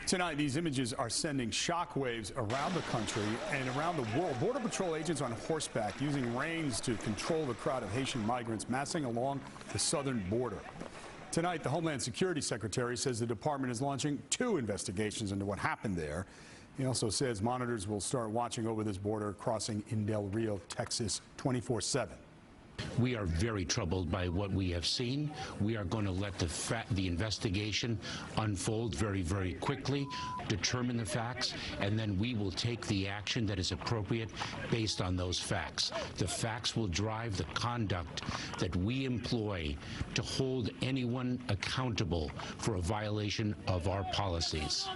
Tonight, these images are sending shockwaves around the country and around the world. Border Patrol agents on horseback using reins to control the crowd of Haitian migrants massing along the southern border. Tonight, the Homeland Security Secretary says the department is launching 2 investigations into what happened there. He also says monitors will start watching over this border crossing in Del Rio, Texas, 24/7. We are very troubled by what we have seen. We are going to let the investigation unfold very, very quickly, determine the facts, and then we will take the action that is appropriate based on those facts. The facts will drive the conduct that we employ to hold anyone accountable for a violation of our policies.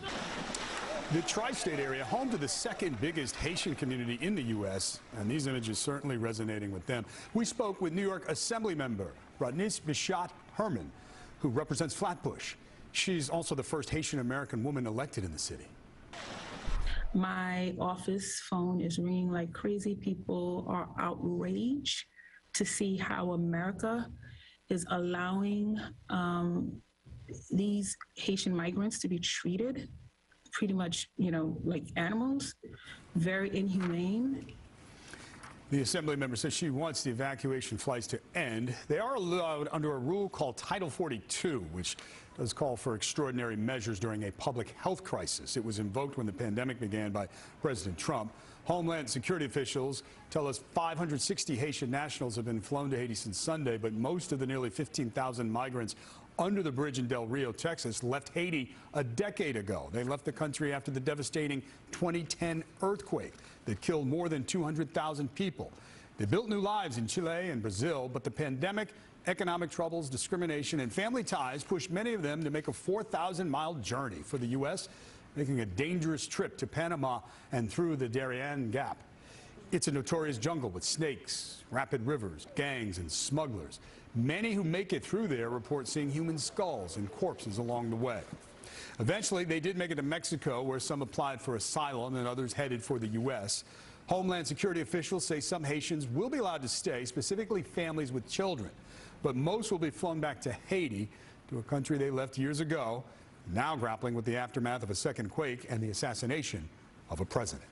The tri-state area, home to the second biggest Haitian community in the U.S., and these images certainly resonating with them. We spoke with New York Assemblymember Rodneyse Bichotte Hermelyn, who represents Flatbush. She's also the first Haitian-American woman elected in the city. My office phone is ringing like crazy. People are outraged to see how America is allowing these Haitian migrants to be treated pretty much, like animals, very inhumane. The Assembly member says she wants the evacuation flights to end. They are allowed under a rule called Title 42, which does call for extraordinary measures during a public health crisis. It was invoked when the pandemic began by President Trump. Homeland Security officials tell us 560 Haitian nationals have been flown to Haiti since Sunday, but most of the nearly 15,000 migrants under the bridge in Del Rio, Texas, left Haiti a decade ago. They left the country after the devastating 2010 earthquake that killed more than 200,000 people. They built new lives in Chile and Brazil, but the pandemic, economic troubles, discrimination, and family ties pushed many of them to make a 4,000-mile journey for the U.S., making a dangerous trip to Panama and through the Darien Gap. It's a notorious jungle with snakes, rapid rivers, gangs, and smugglers. Many who make it through there report seeing human skulls and corpses along the way. Eventually, they did make it to Mexico, where some applied for asylum and others headed for the U.S. Homeland Security officials say some Haitians will be allowed to stay, specifically families with children. But most will be flown back to Haiti, to a country they left years ago, now grappling with the aftermath of a second quake and the assassination of a president.